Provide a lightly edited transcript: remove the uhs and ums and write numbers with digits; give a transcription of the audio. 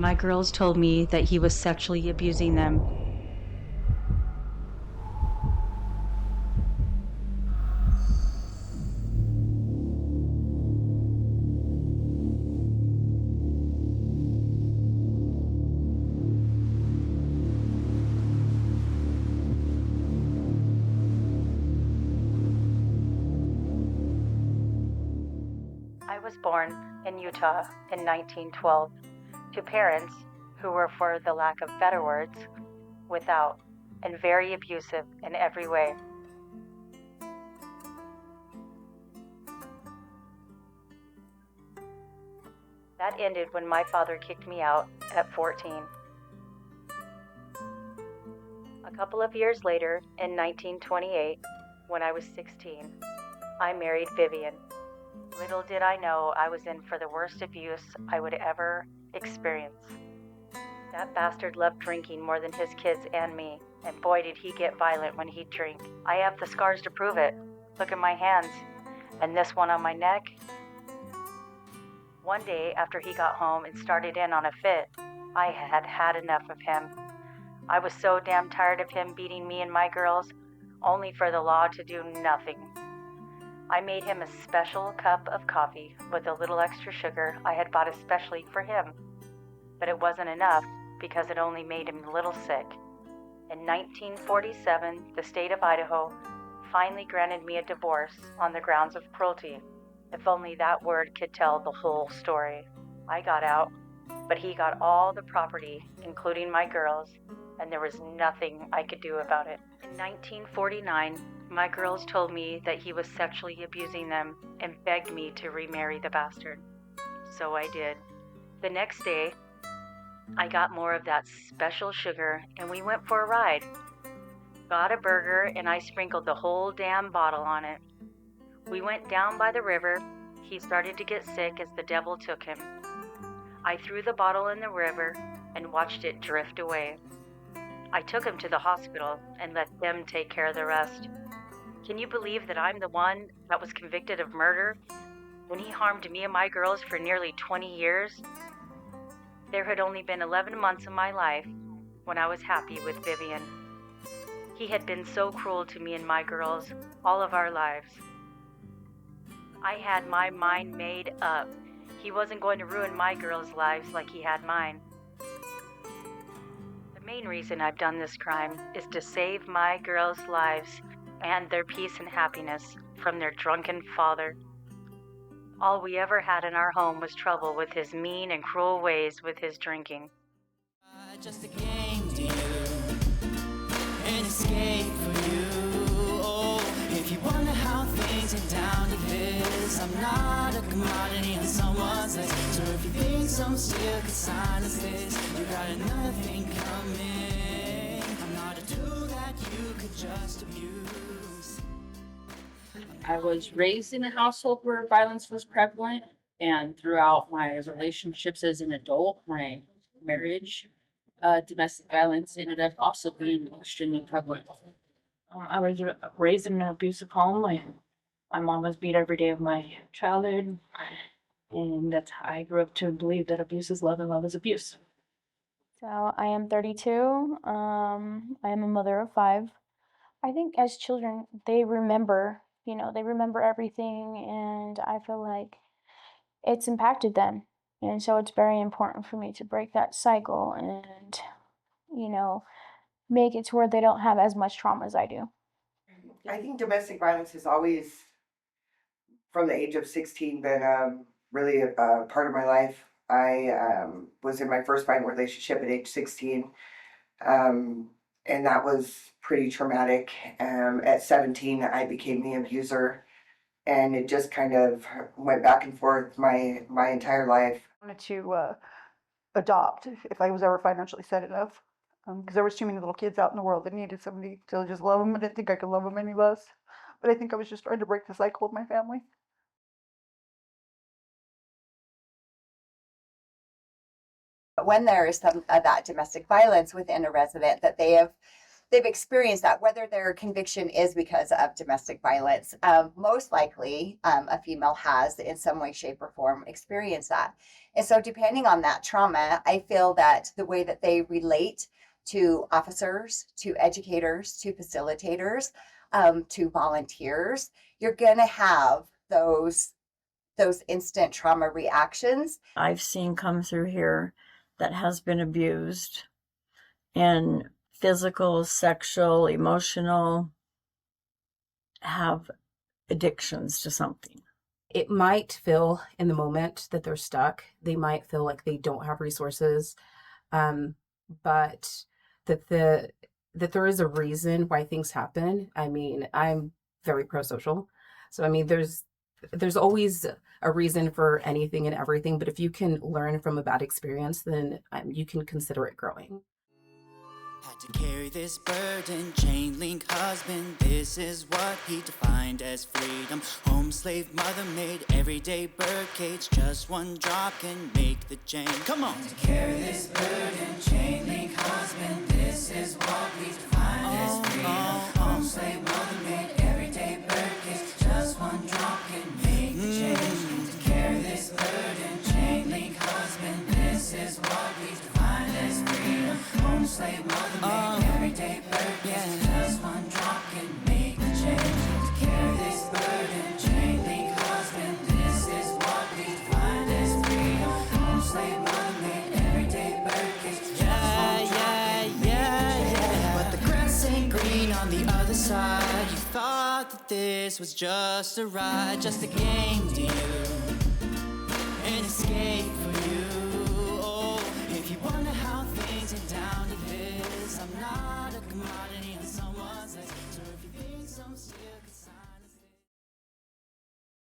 My girls told me that he was sexually abusing them. I was born in Utah in 1912 to parents who were, for the lack of better words, without and very abusive in every way. That ended when my father kicked me out at 14. A couple of years later, in 1928, when I was 16, I married Vivian. Little did I know I was in for the worst abuse I would ever experience. That bastard loved drinking more than his kids and me, and boy did he get violent when he'd drink. I have the scars to prove it. Look at my hands, and this one on my neck. One day after he got home and started in on a fit, I had had enough of him. I was so damn tired of him beating me and my girls, only for the law to do nothing. I made him a special cup of coffee with a little extra sugar I had bought especially for him. But it wasn't enough because it only made him a little sick. In 1947, the state of Idaho finally granted me a divorce on the grounds of cruelty. If only that word could tell the whole story. I got out, but he got all the property, including my girls, and there was nothing I could do about it. In 1949, my girls told me that he was sexually abusing them and begged me to remarry the bastard. So I did. The next day, I got more of that special sugar and we went for a ride. Got a burger and I sprinkled the whole damn bottle on it. We went down by the river. He started to get sick as the devil took him. I threw the bottle in the river and watched it drift away. I took him to the hospital and let them take care of the rest. Can you believe that I'm the one that was convicted of murder when he harmed me and my girls for nearly 20 years? There had only been 11 months of my life when I was happy with Vivian. He had been so cruel to me and my girls all of our lives. I had my mind made up. He wasn't going to ruin my girls' lives like he had mine. The main reason I've done this crime is to save my girls' lives and their peace and happiness from their drunken father. All we ever had in our home was trouble with his mean and cruel ways with his drinking. Just a game to you, an escape for you. Oh, if you wonder how things get down to this, I'm not a commodity on someone's list. So if you think some steel could silence this, you got another thing coming. I'm not a tool that you could just abuse. I was raised in a household where violence was prevalent, and throughout my relationships as an adult, my marriage, domestic violence ended up also being extremely prevalent. I was raised in an abusive home. My mom was beat every day of my childhood, and that's how I grew up to believe that abuse is love and love is abuse. So I am 32. I am a mother of 5. I think as children, they remember, they remember everything, and I feel like it's impacted them. And so it's very important for me to break that cycle and, make it to where they don't have as much trauma as I do. I think domestic violence has always, from the age of 16, been really a part of my life. I was in my first violent relationship at age 16, and that was pretty traumatic. At 17, I became the abuser, and it just kind of went back and forth my entire life. I wanted to adopt if I was ever financially set enough, because there was too many little kids out in the world that needed somebody to just love them. I didn't think I could love them any less, but I think I was just trying to break the cycle of my family. When there is some of that domestic violence within a resident, that they have they've experienced that, whether their conviction is because of domestic violence. Most likely, a female has in some way, shape, or form experienced that. And so depending on that trauma, I feel that the way that they relate to officers, to educators, to facilitators, to volunteers, you're going to have those instant trauma reactions. I've seen come through here that has been abused, and physical, sexual, emotional, have addictions to something. It might feel in the moment that they're stuck. They might feel like they don't have resources, but that there is a reason why things happen. I mean, I'm very pro-social. So, I mean, there's always a reason for anything and everything. But if you can learn from a bad experience, then you can consider it growing. Had to carry this burden, chain link husband, this is what he defined as freedom. Home slave, mother made, everyday birdcage, just one drop can make the change. Come on! Had to carry this burden, chain link husband, this is what we defined as freedom. Home slave, mother made, everyday birdcage, just one drop can make the change. Had to carry this burden, chain link husband, this is what we defined as freedom. Home slave, mother made, everyday birdcage, just one drop can make the change. To carry this burden, chain link husband, this is what we defined as freedom. Home slave, mother made, everyday birdcage, just one drop can make the change. But the grass ain't green on the other side. You thought that this was just a ride, just a game to you, an escape for you.